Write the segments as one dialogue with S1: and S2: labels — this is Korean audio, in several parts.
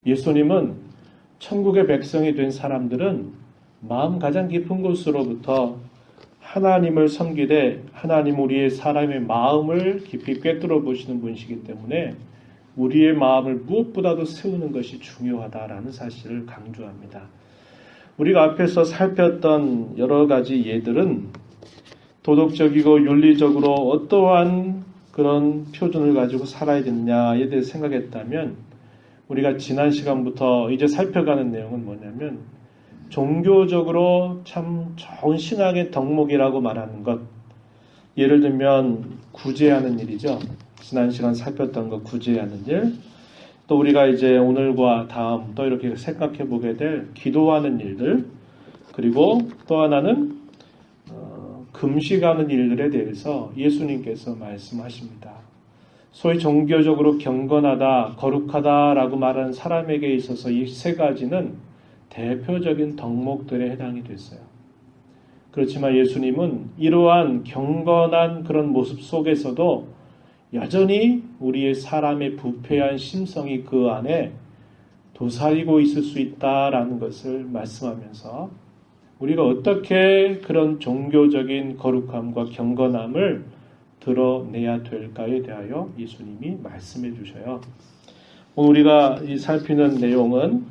S1: 예수님은 천국의 백성이 된 사람들은 마음 가장 깊은 곳으로부터 하나님을 섬기되 하나님 우리의 사람의 마음을 깊이 꿰뚫어 보시는 분이시기 때문에 우리의 마음을 무엇보다도 세우는 것이 중요하다라는 사실을 강조합니다. 우리가 앞에서 살폈던 여러 가지 예들은 도덕적이고 윤리적으로 어떠한 그런 표준을 가지고 살아야 되느냐에 대해 생각했다면 우리가 지난 시간부터 이제 살펴가는 내용은 뭐냐면 종교적으로 참 좋은 신앙의 덕목이라고 말하는 것, 예를 들면 구제하는 일이죠. 지난 시간 살폈던 것 구제하는 일, 또 우리가 이제 오늘과 다음 또 이렇게 생각해 보게 될 기도하는 일들, 그리고 또 하나는 금식하는 일들에 대해서 예수님께서 말씀하십니다. 소위 종교적으로 경건하다, 거룩하다라고 말하는 사람에게 있어서 이 세 가지는 대표적인 덕목들에 해당이 됐어요. 그렇지만 예수님은 이러한 경건한 그런 모습 속에서도 여전히 우리의 사람의 부패한 심성이 그 안에 도사리고 있을 수 있다라는 것을 말씀하면서 우리가 어떻게 그런 종교적인 거룩함과 경건함을 드러내야 될까에 대하여 예수님이 말씀해 주셔요. 오늘 우리가 살피는 내용은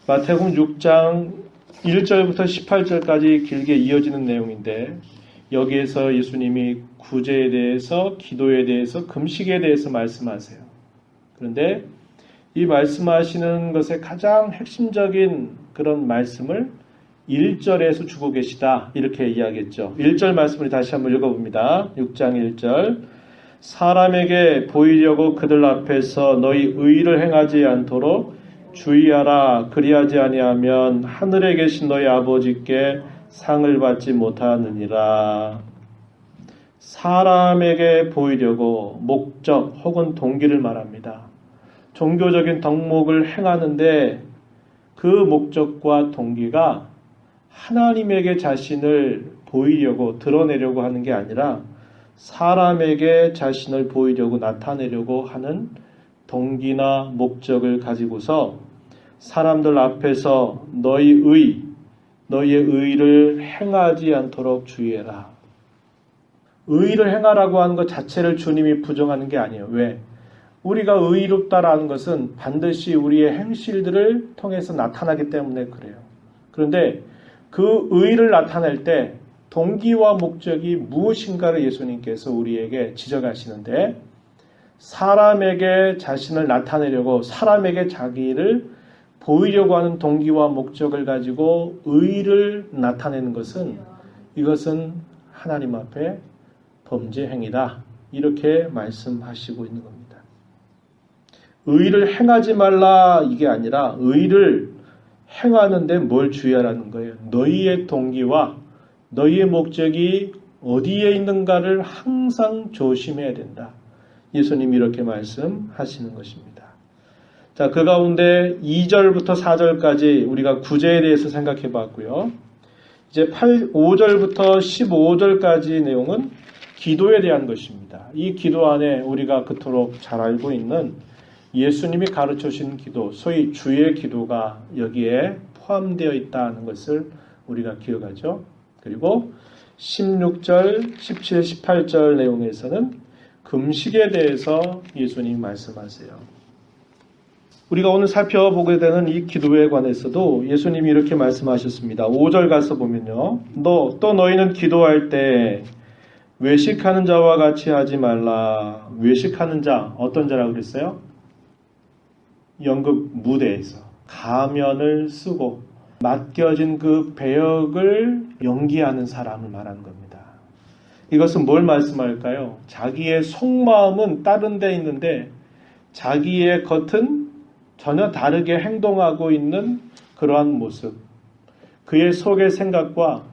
S1: 마태복음 6장 1절부터 18절까지 길게 이어지는 내용인데 여기에서 예수님이 구제에 대해서, 기도에 대해서, 금식에 대해서 말씀하세요. 그런데 이 말씀하시는 것의 가장 핵심적인 그런 말씀을 1절에서 주고 계시다 이렇게 이야기했죠. 1절 말씀을 다시 한번 읽어봅니다. 6장 1절 사람에게 보이려고 그들 앞에서 너희 의를 행하지 않도록 주의하라. 그리하지 아니하면 하늘에 계신 너희 아버지께 상을 받지 못하느니라. 사람에게 보이려고 목적 혹은 동기를 말합니다. 종교적인 덕목을 행하는데 그 목적과 동기가 하나님에게 자신을 보이려고 드러내려고 하는 게 아니라 사람에게 자신을 보이려고 나타내려고 하는 동기나 목적을 가지고서 사람들 앞에서 너희의 의를 행하지 않도록 주의해라. 의를 행하라고 하는 것 자체를 주님이 부정하는 게 아니에요. 왜? 우리가 의롭다라는 것은 반드시 우리의 행실들을 통해서 나타나기 때문에 그래요. 그런데 그 의를 나타낼 때 동기와 목적이 무엇인가를 예수님께서 우리에게 지적하시는데 사람에게 자신을 나타내려고 사람에게 자기를 보이려고 하는 동기와 목적을 가지고 의를 나타내는 것은 이것은 하나님 앞에 범죄 행위다. 이렇게 말씀하시고 있는 겁니다. 의를 행하지 말라 이게 아니라 의를 행하는데 뭘 주의하라는 거예요. 너희의 동기와 너희의 목적이 어디에 있는가를 항상 조심해야 된다. 예수님이 이렇게 말씀하시는 것입니다. 자, 그 가운데 2절부터 4절까지 우리가 구제에 대해서 생각해 봤고요. 이제 5절부터 15절까지 내용은 기도에 대한 것입니다. 이 기도 안에 우리가 그토록 잘 알고 있는 예수님이 가르쳐 주신 기도, 소위 주의 기도가 여기에 포함되어 있다는 것을 우리가 기억하죠. 그리고 16절, 17, 18절 내용에서는 금식에 대해서 예수님이 말씀하세요. 우리가 오늘 살펴보게 되는 이 기도에 관해서도 예수님이 이렇게 말씀하셨습니다. 5절 가서 보면요. 또 너희는 기도할 때 외식하는 자와 같이 하지 말라. 외식하는 자, 어떤 자라고 그랬어요? 연극 무대에서 가면을 쓰고 맡겨진 그 배역을 연기하는 사람을 말하는 겁니다. 이것은 뭘 말씀할까요? 자기의 속마음은 다른 데 있는데 자기의 겉은 전혀 다르게 행동하고 있는 그러한 모습, 그의 속의 생각과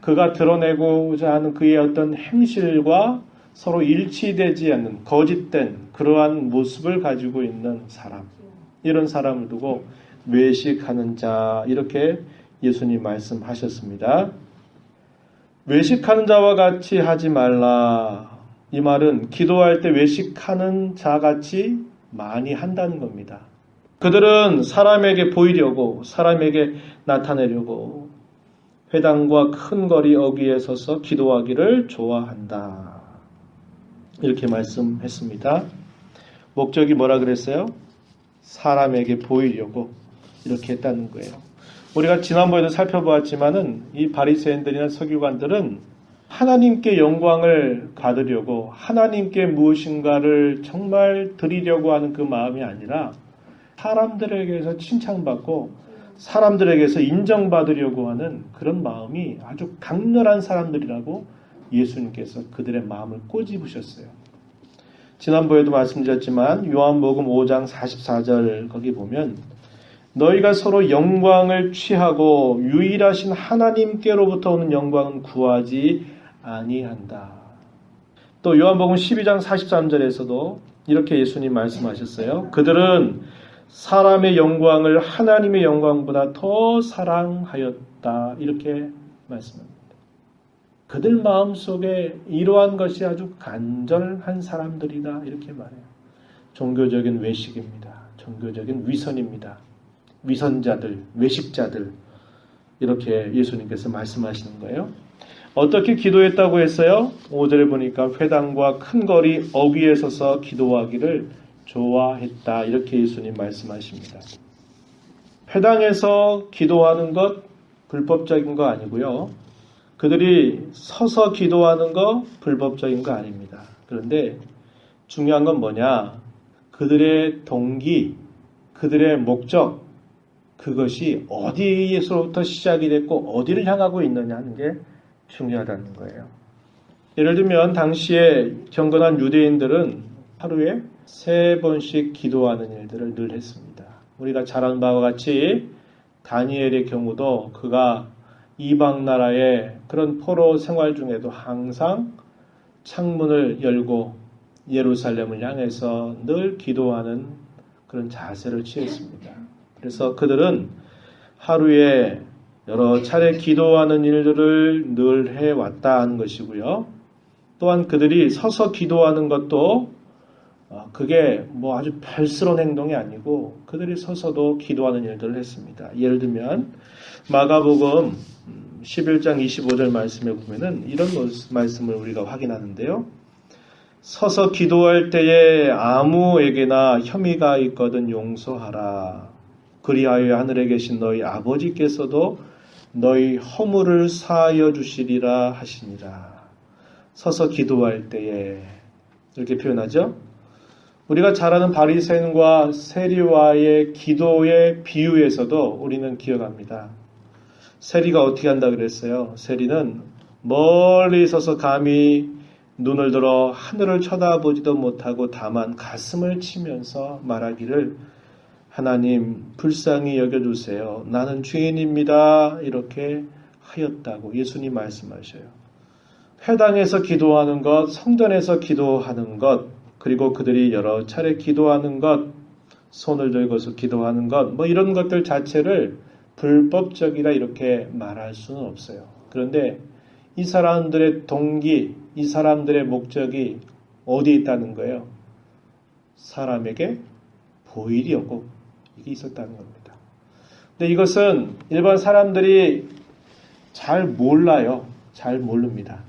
S1: 그가 드러내고자 하는 그의 어떤 행실과 서로 일치되지 않는 거짓된 그러한 모습을 가지고 있는 사람, 이런 사람을 두고 외식하는 자 이렇게 예수님 말씀하셨습니다. 외식하는 자와 같이 하지 말라. 이 말은 기도할 때 외식하는 자 같이 많이 한다는 겁니다. 그들은 사람에게 보이려고, 사람에게 나타내려고 회당과 큰 거리 어귀에 서서 기도하기를 좋아한다. 이렇게 말씀했습니다. 목적이 뭐라 그랬어요? 사람에게 보이려고 이렇게 했다는 거예요. 우리가 지난번에도 살펴보았지만은 이 바리새인들이나 서기관들은 하나님께 영광을 받으려고 하나님께 무엇인가를 정말 드리려고 하는 그 마음이 아니라 사람들에게서 칭찬받고 사람들에게서 인정받으려고 하는 그런 마음이 아주 강렬한 사람들이라고 예수님께서 그들의 마음을 꼬집으셨어요. 지난번에도 말씀드렸지만 요한복음 5장 44절 거기 보면 너희가 서로 영광을 취하고 유일하신 하나님께로부터 오는 영광은 구하지 아니한다. 또 요한복음 12장 43절에서도 이렇게 예수님 말씀하셨어요. 그들은 사람의 영광을 하나님의 영광보다 더 사랑하였다. 이렇게 말씀합니다. 그들 마음속에 이러한 것이 아주 간절한 사람들이다. 이렇게 말해요. 종교적인 외식입니다. 종교적인 위선입니다. 위선자들, 외식자들 이렇게 예수님께서 말씀하시는 거예요. 어떻게 기도했다고 했어요? 5절에 보니까 회당과 큰 거리 어귀에 서서 기도하기를 좋아했다. 이렇게 예수님 말씀하십니다. 회당에서 기도하는 것 불법적인 거 아니고요. 그들이 서서 기도하는 거 불법적인 거 아닙니다. 그런데 중요한 건 뭐냐? 그들의 동기, 그들의 목적, 그것이 어디에서부터 시작이 됐고 어디를 향하고 있느냐 하는 게 중요하다는 거예요. 예를 들면 당시에 경건한 유대인들은 하루에 3번씩 기도하는 일들을 늘 했습니다. 우리가 잘 아는 바와 같이 다니엘의 경우도 그가 이방 나라의 그런 포로 생활 중에도 항상 창문을 열고 예루살렘을 향해서 늘 기도하는 그런 자세를 취했습니다. 그래서 그들은 하루에 여러 차례 기도하는 일들을 늘 해왔다는 것이고요. 또한 그들이 서서 기도하는 것도 그게 뭐 아주 별스러운 행동이 아니고 그들이 서서도 기도하는 일들을 했습니다. 예를 들면 마가복음 11장 25절 말씀에 보면은 이런 말씀을 우리가 확인하는데요. 서서 기도할 때에 아무에게나 혐의가 있거든 용서하라. 그리하여 하늘에 계신 너희 아버지께서도 너희 허물을 사하여 주시리라 하시니라. 서서 기도할 때에 이렇게 표현하죠. 우리가 잘 아는 바리새인과 세리와의 기도의 비유에서도 우리는 기억합니다. 세리가 어떻게 한다 그랬어요? 세리는 멀리 서서 감히 눈을 들어 하늘을 쳐다보지도 못하고 다만 가슴을 치면서 말하기를 하나님 불쌍히 여겨주세요. 나는 죄인입니다. 이렇게 하였다고 예수님 말씀하셔요. 회당에서 기도하는 것, 성전에서 기도하는 것, 그리고 그들이 여러 차례 기도하는 것, 손을 들고서 기도하는 것, 뭐 이런 것들 자체를 불법적이라 이렇게 말할 수는 없어요. 그런데 이 사람들의 동기, 이 사람들의 목적이 어디에 있다는 거예요? 사람에게 보이려고 이게 있었다는 겁니다. 근데 이것은 일반 사람들이 잘 몰라요. 잘 모릅니다.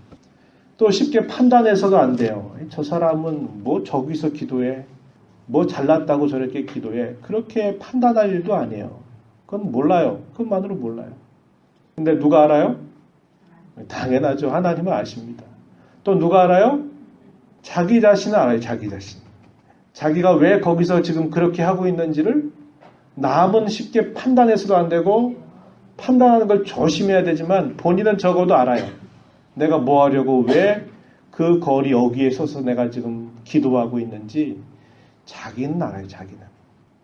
S1: 또 쉽게 판단해서도 안 돼요. 저 사람은 뭐 저기서 기도해, 뭐 잘났다고 저렇게 기도해. 그렇게 판단할 일도 아니에요. 그건 몰라요. 그것만으로 몰라요. 근데 누가 알아요? 당연하죠. 하나님은 아십니다. 또 누가 알아요? 자기 자신은 알아요. 자기 자신. 자기가 왜 거기서 지금 그렇게 하고 있는지를 남은 쉽게 판단해서도 안 되고 판단하는 걸 조심해야 되지만 본인은 적어도 알아요. 내가 뭐 하려고 왜 그 거리 어귀에 서서 내가 지금 기도하고 있는지 자기는 알아요. 자기는.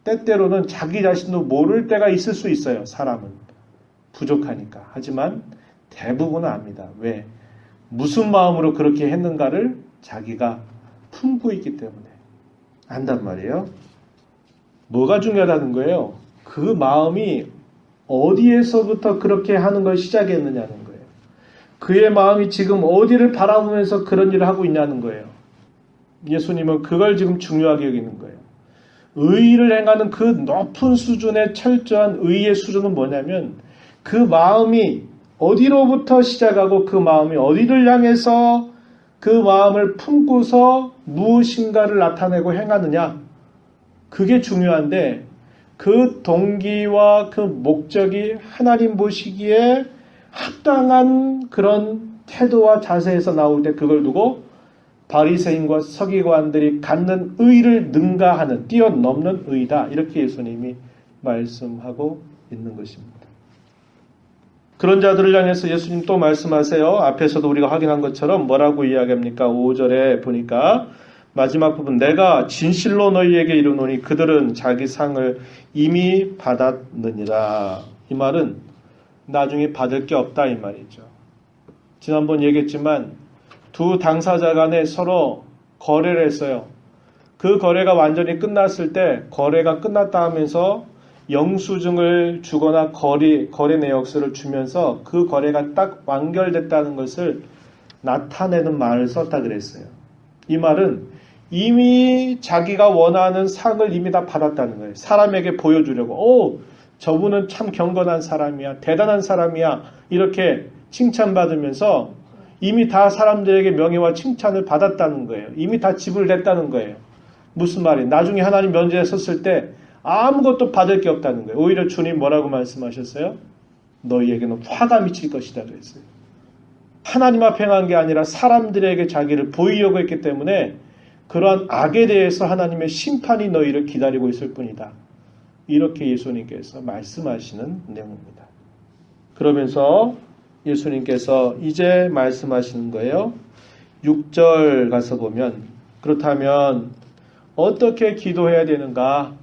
S1: 때때로는 자기 자신도 모를 때가 있을 수 있어요. 사람은. 부족하니까. 하지만 대부분은 압니다. 왜? 무슨 마음으로 그렇게 했는가를 자기가 품고 있기 때문에 안단 말이에요. 뭐가 중요하다는 거예요? 그 마음이 어디에서부터 그렇게 하는 걸 시작했느냐는 거예요. 그의 마음이 지금 어디를 바라보면서 그런 일을 하고 있냐는 거예요. 예수님은 그걸 지금 중요하게 여기는 거예요. 의를 행하는 그 높은 수준의 철저한 의의 수준은 뭐냐면 그 마음이 어디로부터 시작하고 그 마음이 어디를 향해서 그 마음을 품고서 무엇인가를 나타내고 행하느냐. 그게 중요한데 그 동기와 그 목적이 하나님 보시기에 합당한 그런 태도와 자세에서 나올 때 그걸 두고 바리새인과 서기관들이 갖는 의를 능가하는 뛰어넘는 의다. 이렇게 예수님이 말씀하고 있는 것입니다. 그런 자들을 향해서 예수님 또 말씀하세요. 앞에서도 우리가 확인한 것처럼 뭐라고 이야기합니까? 5절에 보니까 마지막 부분 내가 진실로 너희에게 이르노니 그들은 자기 상을 이미 받았느니라. 이 말은 나중에 받을 게 없다 이 말이죠. 지난번 얘기했지만 두 당사자 간에 서로 거래를 했어요. 그 거래가 완전히 끝났을 때 거래가 끝났다 하면서 영수증을 주거나 거래 내역서를 주면서 그 거래가 딱 완결됐다는 것을 나타내는 말을 썼다 그랬어요. 이 말은 이미 자기가 원하는 상을 이미 다 받았다는 거예요. 사람에게 보여주려고 저분은 참 경건한 사람이야. 대단한 사람이야. 이렇게 칭찬받으면서 이미 다 사람들에게 명예와 칭찬을 받았다는 거예요. 이미 다 지불됐다는 거예요. 무슨 말이에요? 나중에 하나님 면전에 섰을 때 아무것도 받을 게 없다는 거예요. 오히려 주님 뭐라고 말씀하셨어요? 너희에게는 화가 미칠 것이다 그랬어요. 하나님 앞에 행한 게 아니라 사람들에게 자기를 보이려고 했기 때문에 그러한 악에 대해서 하나님의 심판이 너희를 기다리고 있을 뿐이다. 이렇게 예수님께서 말씀하시는 내용입니다. 그러면서 예수님께서 이제 말씀하시는 거예요. 6절 가서 보면 그렇다면 어떻게 기도해야 되는가?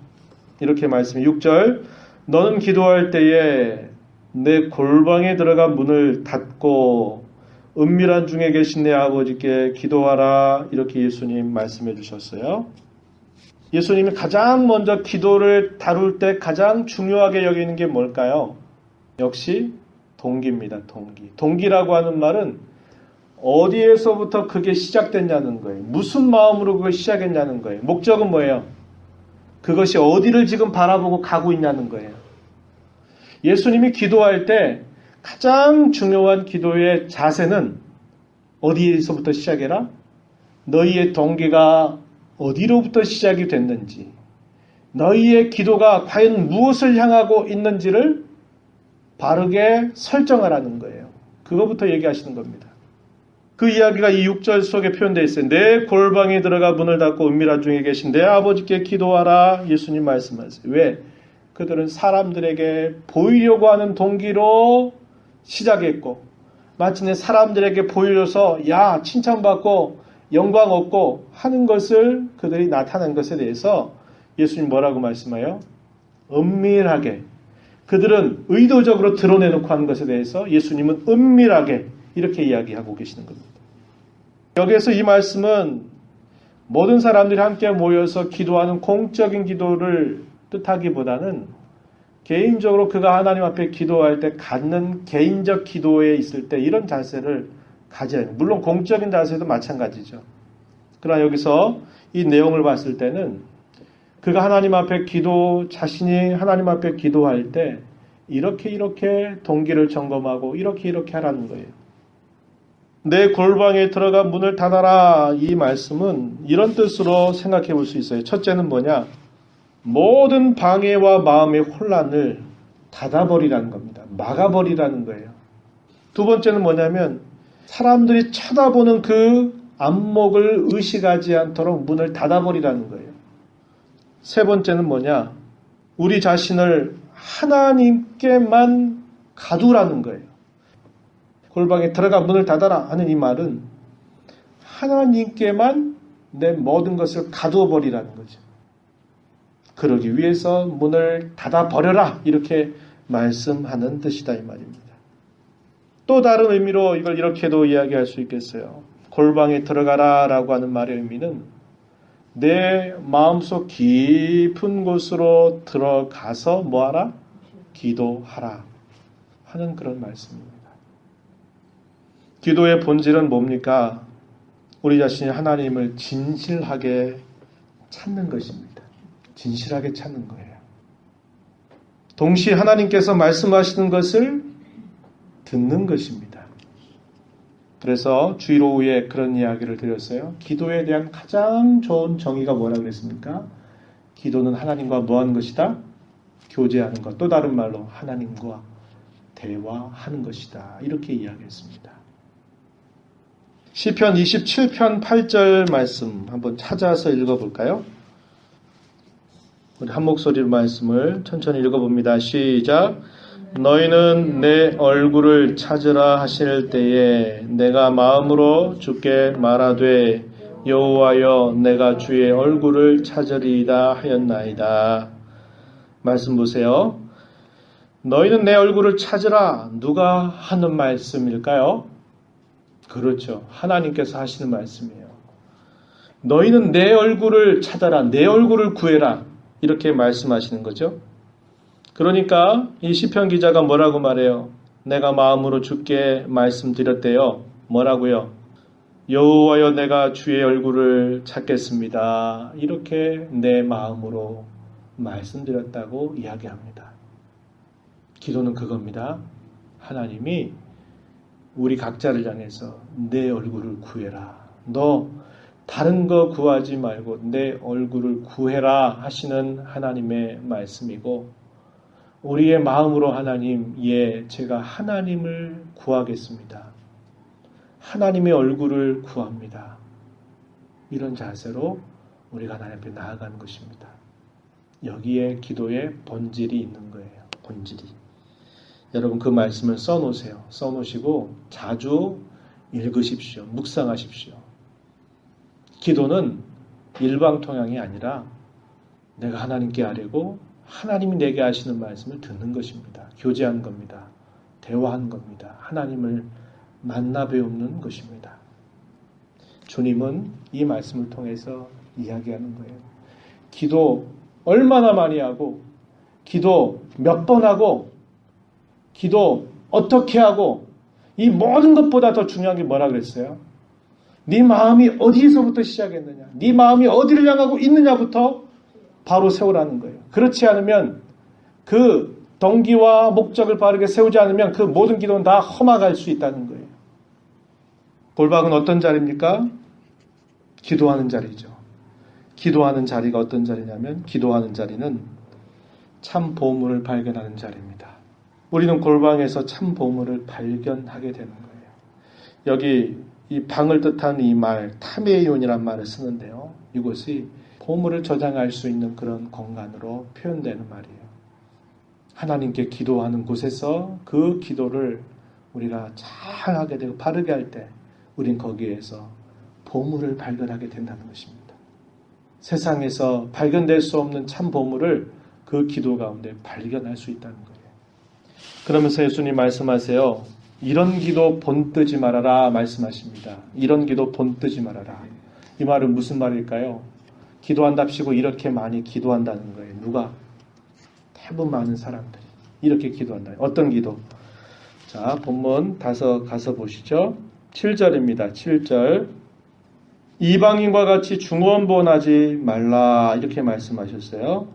S1: 이렇게 말씀해 6절 너는 기도할 때에 내 골방에 들어가 문을 닫고 은밀한 중에 계신 내 아버지께 기도하라. 이렇게 예수님 말씀해 주셨어요. 예수님이 가장 먼저 기도를 다룰 때 가장 중요하게 여기는 게 뭘까요? 역시 동기입니다. 동기라고 하는 말은 어디에서부터 그게 시작됐냐는 거예요. 무슨 마음으로 그걸 시작했냐는 거예요. 목적은 뭐예요? 그것이 어디를 지금 바라보고 가고 있냐는 거예요. 예수님이 기도할 때 가장 중요한 기도의 자세는 어디에서부터 시작해라? 너희의 동기가 어디로부터 시작이 됐는지, 너희의 기도가 과연 무엇을 향하고 있는지를 바르게 설정하라는 거예요. 그거부터 얘기하시는 겁니다. 그 이야기가 이 6절 속에 표현되어 있어요. 내 골방에 들어가 문을 닫고 은밀한 중에 계신 내 아버지께 기도하라. 예수님 말씀하세요. 왜? 그들은 사람들에게 보이려고 하는 동기로 시작했고 마침내 사람들에게 보여줘서 야 칭찬받고 영광 얻고 하는 것을 그들이 나타낸 것에 대해서 예수님 뭐라고 말씀해요? 은밀하게 그들은 의도적으로 드러내놓고 하는 것에 대해서 예수님은 은밀하게 이렇게 이야기하고 계시는 겁니다. 여기에서 이 말씀은 모든 사람들이 함께 모여서 기도하는 공적인 기도를 뜻하기보다는 개인적으로 그가 하나님 앞에 기도할 때 갖는 개인적 기도에 있을 때 이런 자세를 가져야 해요. 물론 공적인 자세도 마찬가지죠. 그러나 여기서 이 내용을 봤을 때는 그가 하나님 앞에 자신이 하나님 앞에 기도할 때 이렇게 동기를 점검하고 이렇게 하라는 거예요. 내 골방에 들어가 문을 닫아라. 이 말씀은 이런 뜻으로 생각해 볼 수 있어요. 첫째는 뭐냐? 모든 방해와 마음의 혼란을 닫아버리라는 겁니다. 막아버리라는 거예요. 두 번째는 뭐냐면 사람들이 쳐다보는 그 안목을 의식하지 않도록 문을 닫아버리라는 거예요. 세 번째는 뭐냐? 우리 자신을 하나님께만 가두라는 거예요. 골방에 들어가 문을 닫아라 하는 이 말은 하나님께만 내 모든 것을 가두어 버리라는 거죠. 그러기 위해서 문을 닫아버려라 이렇게 말씀하는 뜻이다 이 말입니다. 또 다른 의미로 이걸 이렇게도 이야기할 수 있겠어요. 골방에 들어가라 라고 하는 말의 의미는 내 마음속 깊은 곳으로 들어가서 뭐하라? 기도하라 하는 그런 말씀입니다. 기도의 본질은 뭡니까? 우리 자신이 하나님을 진실하게 찾는 것입니다. 진실하게 찾는 거예요. 동시에 하나님께서 말씀하시는 것을 듣는 것입니다. 그래서 주일 오후에 그런 이야기를 드렸어요. 기도에 대한 가장 좋은 정의가 뭐라고 그랬습니까? 기도는 하나님과 뭐 하는 것이다? 교제하는 것. 또 다른 말로 하나님과 대화하는 것이다. 이렇게 이야기했습니다. 시편 27편 8절 말씀 한번 찾아서 읽어볼까요? 우리 한 목소리로 말씀을 천천히 읽어봅니다. 시작. 너희는 내 얼굴을 찾으라 하실 때에 내가 마음으로 주께 말하되 여호와여 내가 주의 얼굴을 찾으리이다 하였나이다. 말씀 보세요. 너희는 내 얼굴을 찾으라. 누가 하는 말씀일까요? 그렇죠. 하나님께서 하시는 말씀이에요. 너희는 내 얼굴을 찾아라. 내 얼굴을 구해라. 이렇게 말씀하시는 거죠. 그러니까 이 시편 기자가 뭐라고 말해요? 내가 마음으로 주께 말씀드렸대요. 뭐라고요? 여호와여 내가 주의 얼굴을 찾겠습니다. 이렇게 내 마음으로 말씀드렸다고 이야기합니다. 기도는 그겁니다. 하나님이 우리 각자를 향해서 내 얼굴을 구해라. 너 다른 거 구하지 말고 내 얼굴을 구해라 하시는 하나님의 말씀이고 우리의 마음으로 하나님, 제가 하나님을 구하겠습니다. 하나님의 얼굴을 구합니다. 이런 자세로 우리가 하나님 앞에 나아가는 것입니다. 여기에 기도의 본질이 있는 거예요. 본질이. 여러분 그 말씀을 써놓으세요. 써놓으시고 자주 읽으십시오. 묵상하십시오. 기도는 일방통행이 아니라 내가 하나님께 아뢰고 하나님이 내게 하시는 말씀을 듣는 것입니다. 교제하는 겁니다. 대화하는 겁니다. 하나님을 만나 배우는 것입니다. 주님은 이 말씀을 통해서 이야기하는 거예요. 기도 얼마나 많이 하고 기도 몇 번 하고 기도 어떻게 하고 이 모든 것보다 더 중요한 게 뭐라 그랬어요? 네 마음이 어디에서부터 시작했느냐? 네 마음이 어디를 향하고 있느냐부터 바로 세우라는 거예요. 그렇지 않으면 그 동기와 목적을 바르게 세우지 않으면 그 모든 기도는 다 험악할 수 있다는 거예요. 골방은 어떤 자리입니까? 기도하는 자리죠. 기도하는 자리가 어떤 자리냐면 기도하는 자리는 참 보물을 발견하는 자리입니다. 우리는 골방에서 참 보물을 발견하게 되는 거예요. 여기 이 방을 뜻하는 이 말 타메이온이란 말을 쓰는데요. 이곳이 보물을 저장할 수 있는 그런 공간으로 표현되는 말이에요. 하나님께 기도하는 곳에서 그 기도를 우리가 잘 하게 되고 바르게 할 때 우린 거기에서 보물을 발견하게 된다는 것입니다. 세상에서 발견될 수 없는 참 보물을 그 기도 가운데 발견할 수 있다는 거예요. 그러면서 예수님 말씀하세요. 이런 기도 본뜨지 말아라 말씀하십니다. 이런 기도 본뜨지 말아라. 이 말은 무슨 말일까요? 기도한답시고 이렇게 많이 기도한다는 거예요. 누가? 대부분 많은 사람들이 이렇게 기도한다. 어떤 기도? 자, 본문 가서 보시죠. 7절입니다. 7절. 이방인과 같이 중언부언하지 말라 이렇게 말씀하셨어요.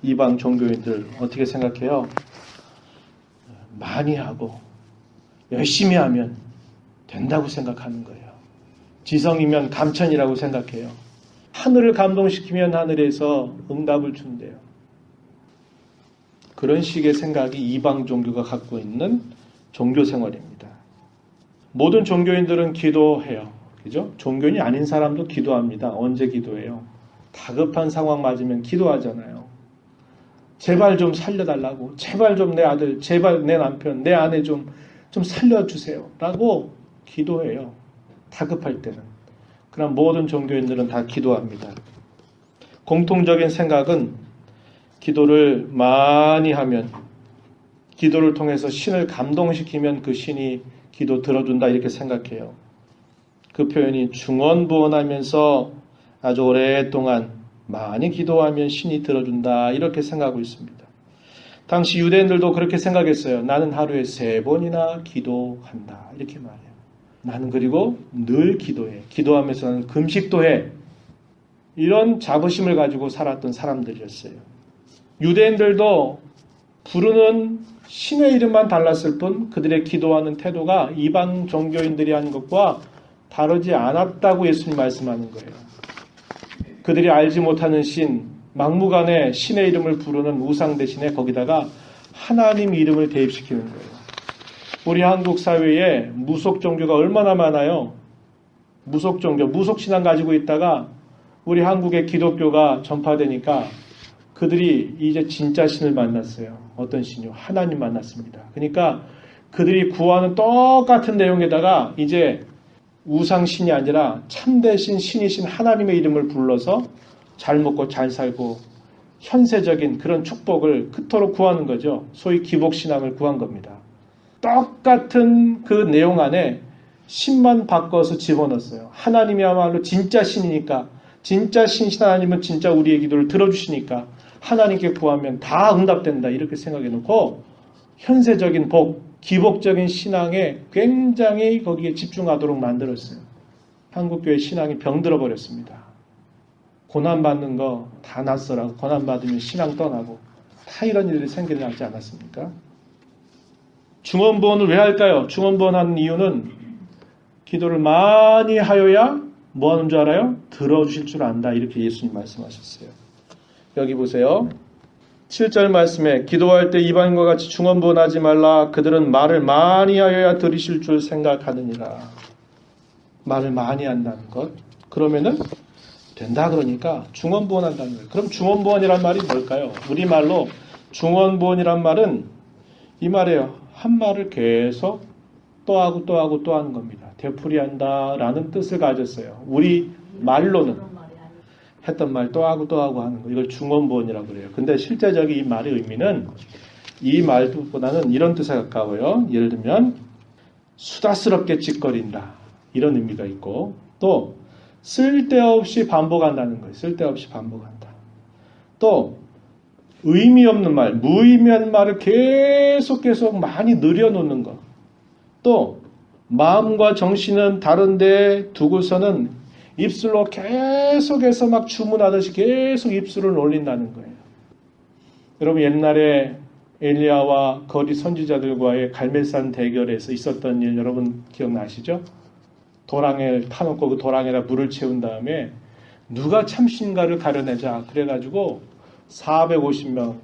S1: 이방 종교인들 어떻게 생각해요? 많이 하고 열심히 하면 된다고 생각하는 거예요. 지성이면 감천이라고 생각해요. 하늘을 감동시키면 하늘에서 응답을 준대요. 그런 식의 생각이 이방 종교가 갖고 있는 종교 생활입니다. 모든 종교인들은 기도해요. 그죠? 종교인이 아닌 사람도 기도합니다. 언제 기도해요? 다급한 상황 맞으면 기도하잖아요. 제발 좀 살려달라고, 제발 좀 내 아들, 제발 내 남편, 내 아내 좀 살려주세요 라고 기도해요. 다급할 때는. 그럼 모든 종교인들은 다 기도합니다. 공통적인 생각은 기도를 많이 하면, 기도를 통해서 신을 감동시키면 그 신이 기도 들어준다 이렇게 생각해요. 그 표현이 중언부언하면서 아주 오랫동안 많이 기도하면 신이 들어준다 이렇게 생각하고 있습니다. 당시 유대인들도 그렇게 생각했어요. 나는 하루에 3번이나 기도한다 이렇게 말해요. 나는 그리고 늘 기도해. 기도하면서 나는 금식도 해. 이런 자부심을 가지고 살았던 사람들이었어요. 유대인들도 부르는 신의 이름만 달랐을 뿐 그들의 기도하는 태도가 이방 종교인들이 하는 것과 다르지 않았다고 예수님 말씀하는 거예요. 그들이 알지 못하는 신, 막무가내 신의 이름을 부르는 우상 대신에 거기다가 하나님 이름을 대입시키는 거예요. 우리 한국 사회에 무속 종교가 얼마나 많아요. 무속 종교, 무속 신앙 가지고 있다가 우리 한국의 기독교가 전파되니까 그들이 이제 진짜 신을 만났어요. 어떤 신이요? 하나님 만났습니다. 그러니까 그들이 구하는 똑같은 내용에다가 이제 우상신이 아니라 참되신 신이신 하나님의 이름을 불러서 잘 먹고 잘 살고 현세적인 그런 축복을 그토록 구하는 거죠. 소위 기복신앙을 구한 겁니다. 똑같은 그 내용 안에 신만 바꿔서 집어넣었어요. 하나님이야말로 진짜 신이니까, 진짜 신이신 하나님은 진짜 우리의 기도를 들어주시니까 하나님께 구하면 다 응답된다 이렇게 생각해 놓고 현세적인 복, 기복적인 신앙에 굉장히 거기에 집중하도록 만들었어요. 한국교회 신앙이 병들어 버렸습니다. 고난받는 거 다 낯설하고 고난받으면 신앙 떠나고 다 이런 일들이 생겨나지 않았습니까? 중언부언을 왜 할까요? 중언부언하는 이유는 기도를 많이 하여야 뭐 하는 줄 알아요? 들어주실 줄 안다 이렇게 예수님 말씀하셨어요. 여기 보세요. 7절 말씀에 기도할 때 이방인과 같이 중언부언하지 말라. 그들은 말을 많이 하여야 들으실 줄 생각하느니라. 말을 많이 한다는 것. 그러면은 된다 그러니까 중언부언한다는 거예요. 그럼 중언부언이란 말이 뭘까요? 우리말로 중언부언이란 말은 이 말이에요. 한 말을 계속 또 하고 또 하고 또 하는 겁니다. 되풀이한다라는 뜻을 가졌어요. 우리 말로는 했던 말 또 하고 또 하고 하는 거. 이걸 중언부언이라고 그래요. 근데 실제적인 이 말의 의미는 이 말보다는 이런 뜻에 가까워요. 예를 들면 수다스럽게 짓거린다. 이런 의미가 있고 또 쓸데없이 반복한다는 거예요. 쓸데없이 반복한다. 또 의미 없는 말, 무의미한 말을 계속 많이 늘여놓는 것. 또 마음과 정신은 다른 데 두고서는 입술로 계속해서 막 주문하듯이 계속 입술을 올린다는 거예요. 여러분 옛날에 엘리야와 거리 선지자들과의 갈멜산 대결에서 있었던 일 여러분 기억나시죠? 도랑을 타놓고 그 도랑에다 물을 채운 다음에 누가 참신가를 가려내자 그래가지고 450명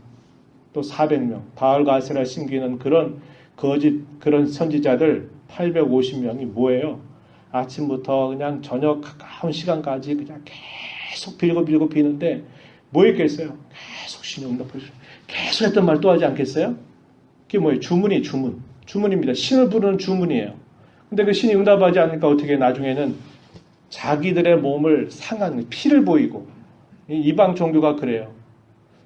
S1: 또 400명 바알과 아세라 심기는 그런 거짓 그런 선지자들 850명이 뭐예요? 아침부터 그냥 저녁 가까운 시간까지 그냥 계속 빌고 비는데 뭐 했겠어요? 계속 신이 응답해 주죠. 계속 했던 말 또 하지 않겠어요? 그게 뭐예요? 주문입니다. 신을 부르는 주문이에요. 근데 그 신이 응답하지 않으니까 어떻게 나중에는 자기들의 몸을 상한 피를 보이고 이방 종교가 그래요.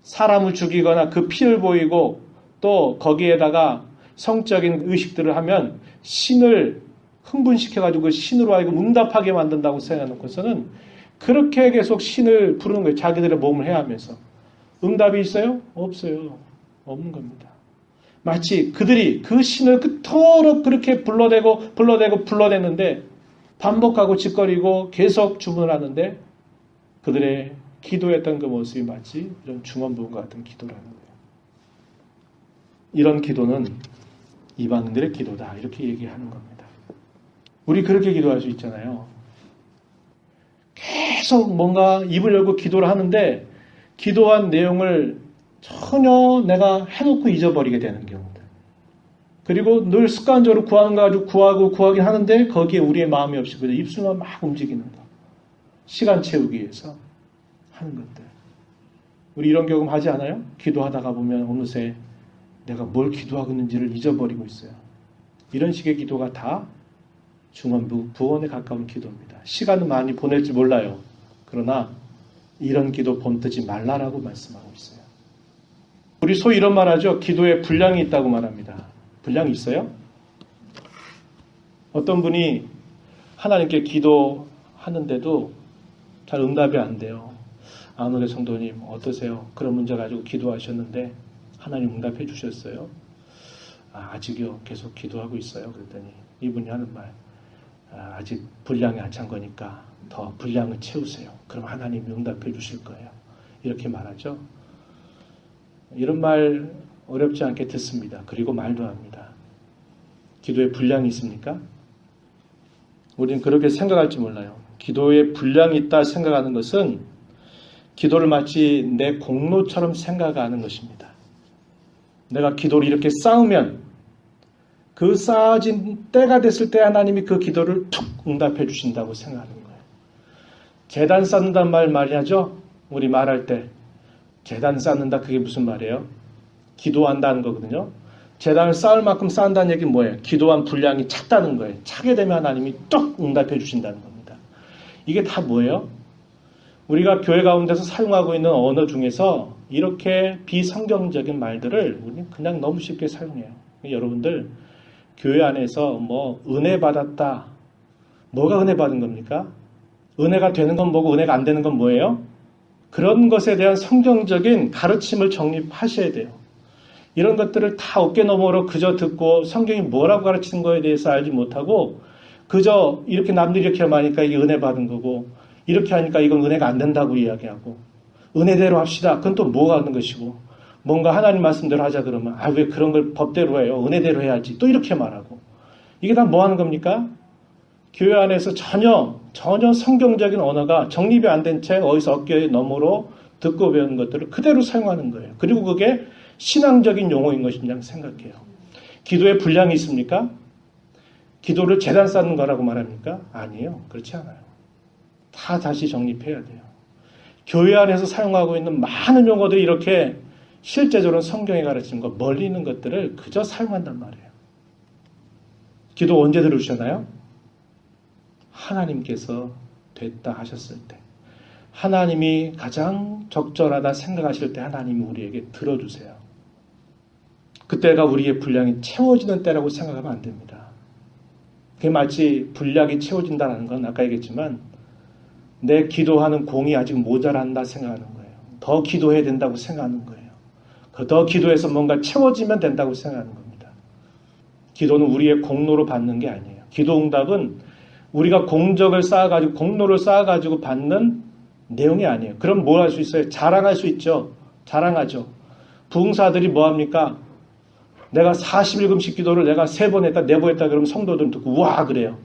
S1: 사람을 죽이거나 그 피를 보이고 또 거기에다가 성적인 의식들을 하면 신을 흥분시켜가지고 신으로 하여금 응답하게 만든다고 생각해놓고서는 그렇게 계속 신을 부르는 거예요. 자기들의 몸을 해하면서. 응답이 있어요? 없어요. 없는 겁니다. 마치 그들이 그 신을 그토록 그렇게 불러대는데 반복하고 짓거리고 계속 주문을 하는데 그들의 기도했던 그 모습이 마치 이런 중언부언과 같은 기도라는 거예요. 이런 기도는 이방인들의 기도다 이렇게 얘기하는 겁니다. 우리 그렇게 기도할 수 있잖아요. 계속 뭔가 입을 열고 기도를 하는데 기도한 내용을 전혀 내가 해놓고 잊어버리게 되는 경우들. 그리고 늘 습관적으로 구하는 거 가지고 구하긴 하는데 거기에 우리의 마음이 없이 그저 입술만 막 움직이는 거. 시간 채우기 위해서 하는 것들. 우리 이런 경험 하지 않아요? 기도하다가 보면 어느새 내가 뭘 기도하고 있는지를 잊어버리고 있어요. 이런 식의 기도가 다 중언부언에 가까운 기도입니다. 시간은 많이 보낼지 몰라요. 그러나 이런 기도 본뜨지 말라라고 말씀하고 있어요. 우리 소위 이런 말 하죠. 기도에 분량이 있다고 말합니다. 분량이 있어요? 어떤 분이 하나님께 기도하는데도 잘 응답이 안 돼요. 안오래 성도님 어떠세요? 그런 문제 가지고 기도하셨는데 하나님 응답해 주셨어요? 아직요. 계속 기도하고 있어요. 그랬더니 이분이 하는 말 아직 분량이 안 찬 거니까 더 분량을 채우세요. 그럼 하나님이 응답해 주실 거예요. 이렇게 말하죠. 이런 말 어렵지 않게 듣습니다. 그리고 말도 합니다. 기도에 분량이 있습니까? 우리는 그렇게 생각할지 몰라요. 기도에 분량이 있다 생각하는 것은 기도를 마치 내 공로처럼 생각하는 것입니다. 내가 기도를 이렇게 쌓으면 그 쌓아진 때가 됐을 때 하나님이 그 기도를 툭 응답해 주신다고 생각하는 거예요. 제단 쌓는단 말 많이 하죠? 우리 말할 때 제단 쌓는다 그게 무슨 말이에요? 기도한다는 거거든요. 제단을 쌓을 만큼 쌓는다는 얘기는 뭐예요? 기도한 분량이 찼다는 거예요. 차게 되면 하나님이 뚝 응답해 주신다는 겁니다. 이게 다 뭐예요? 우리가 교회 가운데서 사용하고 있는 언어 중에서 이렇게 비성경적인 말들을 우리는 그냥 너무 쉽게 사용해요. 여러분들 교회 안에서 은혜 받았다. 뭐가 은혜 받은 겁니까? 은혜가 되는 건 뭐고 은혜가 안 되는 건 뭐예요? 그런 것에 대한 성경적인 가르침을 정립하셔야 돼요. 이런 것들을 다 어깨너머로 그저 듣고 성경이 뭐라고 가르치는 거에 대해서 알지 못하고 그저 이렇게 남들이 이렇게 하니까 이게 은혜 받은 거고 이렇게 하니까 이건 은혜가 안 된다고 이야기하고 은혜대로 합시다. 그건 또 뭐가 하는 것이고 뭔가 하나님 말씀대로 하자 그러면 왜 그런 걸 법대로 해요. 은혜대로 해야지. 또 이렇게 말하고 이게 다 뭐 하는 겁니까? 교회 안에서 전혀 성경적인 언어가 정립이 안 된 채 어디서 어깨 너머로 듣고 배운 것들을 그대로 사용하는 거예요. 그리고 그게 신앙적인 용어인 것이냐 생각해요. 기도에 분량이 있습니까? 기도를 재단 쌓는 거라고 말합니까? 아니에요. 그렇지 않아요. 다 다시 정립해야 돼요. 교회 안에서 사용하고 있는 많은 용어들이 이렇게 실제적으로 성경에 가르치는 것, 멀리 있는 것들을 그저 사용한단 말이에요. 기도 언제 들으셨나요? 하나님께서 됐다 하셨을 때. 하나님이 가장 적절하다 생각하실 때 하나님이 우리에게 들어주세요. 그때가 우리의 분량이 채워지는 때라고 생각하면 안 됩니다. 그게 마치 분량이 채워진다는 건 아까 얘기했지만 내 기도하는 공이 아직 모자란다 생각하는 거예요. 더 기도해야 된다고 생각하는 거예요. 더 기도해서 뭔가 채워지면 된다고 생각하는 겁니다. 기도는 우리의 공로로 받는 게 아니에요. 기도 응답은 우리가 공적을 쌓아가지고 공로를 쌓아가지고 받는 내용이 아니에요. 그럼 뭘 할 수 있어요? 자랑할 수 있죠. 자랑하죠. 부흥사들이 뭐합니까? 내가 40일 금식 기도를 내가 3번 했다, 4번 했다 그러면 성도들은 듣고 우와 그래요.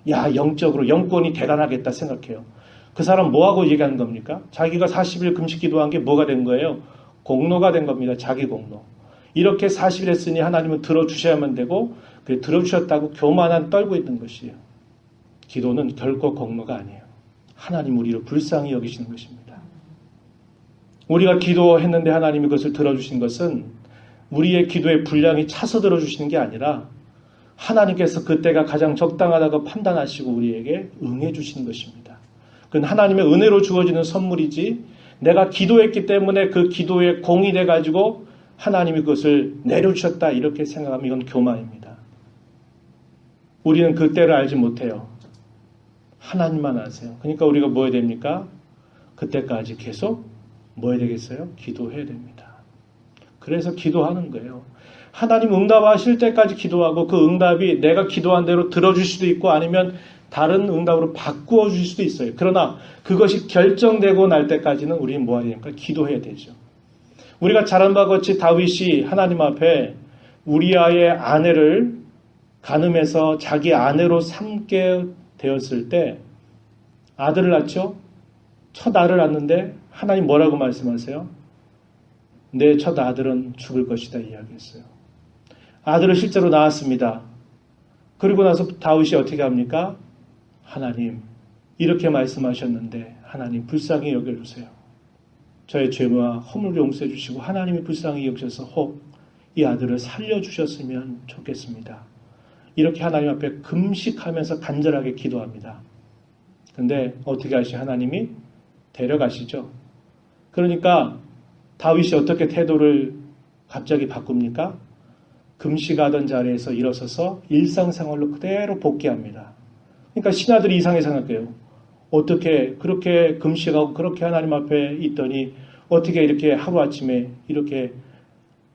S1: 야 영적으로 영권이 대단하겠다 생각해요. 그 사람 뭐하고 얘기하는 겁니까? 자기가 40일 금식 기도한 게 뭐가 된 거예요? 공로가 된 겁니다. 자기 공로. 이렇게 40일 했으니 하나님은 들어주셔야만 되고 그래 들어주셨다고 교만한 떨고 있는 것이에요. 기도는 결코 공로가 아니에요. 하나님 우리를 불쌍히 여기시는 것입니다. 우리가 기도했는데 하나님이 그것을 들어주신 것은 우리의 기도의 분량이 차서 들어주시는 게 아니라 하나님께서 그때가 가장 적당하다고 판단하시고 우리에게 응해 주시는 것입니다. 그건 하나님의 은혜로 주어지는 선물이지 내가 기도했기 때문에 그 기도에 공이 돼가지고 하나님이 그것을 내려주셨다 이렇게 생각하면 이건 교만입니다. 우리는 그때를 알지 못해요. 하나님만 아세요. 그러니까 우리가 뭐 해야 됩니까? 그때까지 계속 뭐 해야 되겠어요? 기도해야 됩니다. 그래서 기도하는 거예요. 하나님 응답하실 때까지 기도하고 그 응답이 내가 기도한 대로 들어줄 수도 있고 아니면 다른 응답으로 바꾸어 주실 수도 있어요. 그러나 그것이 결정되고 날 때까지는 우리는 뭐 해야 됩니까? 기도해야 되죠. 우리가 잘 아는 바와 같이 다윗이 하나님 앞에 우리아의 아내를 간음해서 자기 아내로 삼게 되었을 때 아들을 낳죠? 첫 아들을 낳는데 하나님 뭐라고 말씀하세요? 내 첫 아들은 죽을 것이다 이야기했어요. 아들을 실제로 낳았습니다. 그리고 나서 다윗이 어떻게 합니까? 하나님 이렇게 말씀하셨는데 하나님 불쌍히 여겨주세요. 저의 죄와 허물을 용서해 주시고 하나님이 불쌍히 여기셔서 혹 이 아들을 살려주셨으면 좋겠습니다. 이렇게 하나님 앞에 금식하면서 간절하게 기도합니다. 근데 어떻게 하시죠? 하나님이 데려가시죠. 그러니까 다윗이 어떻게 태도를 갑자기 바꿉니까? 금식하던 자리에서 일어서서 일상생활로 그대로 복귀합니다. 그러니까 신하들이 이상하게 생각해요. 어떻게 그렇게 금식하고 그렇게 하나님 앞에 있더니 어떻게 이렇게 하루아침에 이렇게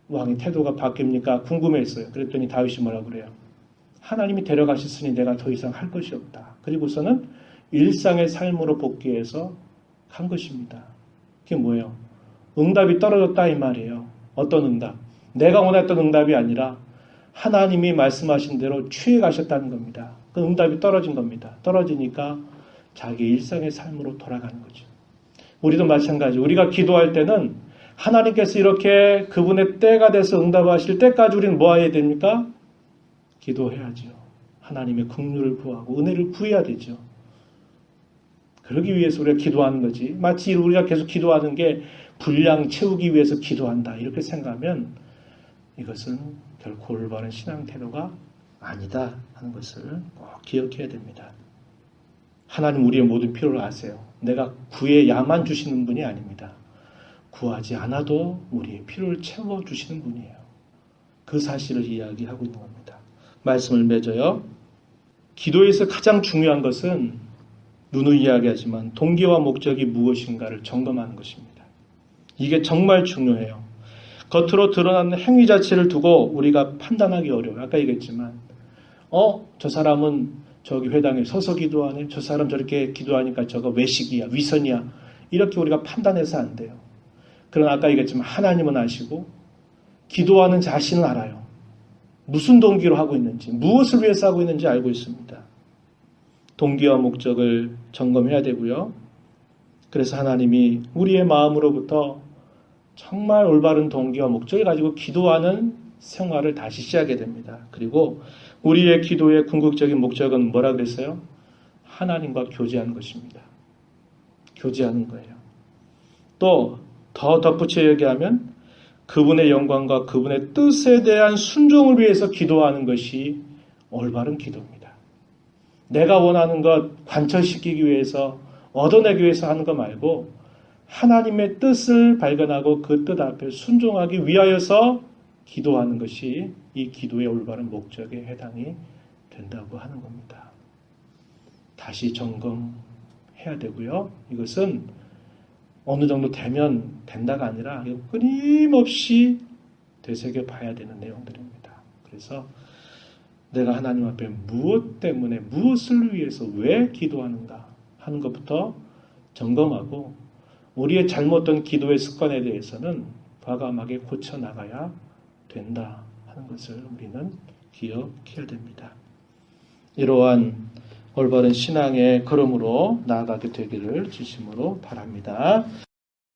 S1: 왕의 태도가 바뀝니까? 궁금했어요. 그랬더니 다윗이 뭐라고 그래요? 하나님이 데려가셨으니 내가 더 이상 할 것이 없다. 그리고서는 일상의 삶으로 복귀해서 한 것입니다. 그게 뭐예요? 응답이 떨어졌다 이 말이에요. 어떤 응답? 내가 원했던 응답이 아니라 하나님이 말씀하신 대로 취해 가셨다는 겁니다. 그 응답이 떨어진 겁니다. 떨어지니까 자기 일상의 삶으로 돌아가는 거죠. 우리도 마찬가지. 우리가 기도할 때는 하나님께서 이렇게 그분의 때가 돼서 응답하실 때까지 우리는 뭐 해야 됩니까? 기도해야죠. 하나님의 긍휼을 구하고 은혜를 구해야 되죠. 그러기 위해서 우리가 기도하는 거지. 마치 우리가 계속 기도하는 게 분량 채우기 위해서 기도한다. 이렇게 생각하면 이것은 결코 올바른 신앙 태도가 아니다 하는 것을 꼭 기억해야 됩니다. 하나님 우리의 모든 필요를 아세요. 내가 구해야만 주시는 분이 아닙니다. 구하지 않아도 우리의 필요를 채워주시는 분이에요. 그 사실을 이야기하고 있는 겁니다. 말씀을 맺어요. 기도에서 가장 중요한 것은 누누이 이야기하지만 동기와 목적이 무엇인가를 점검하는 것입니다. 이게 정말 중요해요. 겉으로 드러나는 행위 자체를 두고 우리가 판단하기 어려워요. 아까 얘기했지만 저 사람은 저기 회당에 서서 기도하네. 저 사람 저렇게 기도하니까 저거 외식이야, 위선이야. 이렇게 우리가 판단해서 안 돼요. 그러나 아까 얘기했지만 하나님은 아시고 기도하는 자신은 알아요. 무슨 동기로 하고 있는지, 무엇을 위해서 하고 있는지 알고 있습니다. 동기와 목적을 점검해야 되고요. 그래서 하나님이 우리의 마음으로부터 정말 올바른 동기와 목적을 가지고 기도하는 생활을 다시 시작하게 됩니다. 그리고 우리의 기도의 궁극적인 목적은 뭐라 그랬어요? 하나님과 교제하는 것입니다. 교제하는 거예요. 또 더 덧붙여 얘기하면 그분의 영광과 그분의 뜻에 대한 순종을 위해서 기도하는 것이 올바른 기도입니다. 내가 원하는 것 관철시키기 위해서 얻어내기 위해서 하는 거 말고 하나님의 뜻을 발견하고 그 뜻 앞에 순종하기 위하여서 기도하는 것이 이 기도의 올바른 목적에 해당이 된다고 하는 겁니다. 다시 점검해야 되고요. 이것은 어느 정도 되면 된다가 아니라 끊임없이 되새겨 봐야 되는 내용들입니다. 그래서 내가 하나님 앞에 무엇 때문에 무엇을 위해서 왜 기도하는가 하는 것부터 점검하고 우리의 잘못된 기도의 습관에 대해서는 과감하게 고쳐나가야 된다 하는 것을 우리는 기억해야 됩니다. 이러한 올바른 신앙의 걸음으로 나아가게 되기를 진심으로 바랍니다.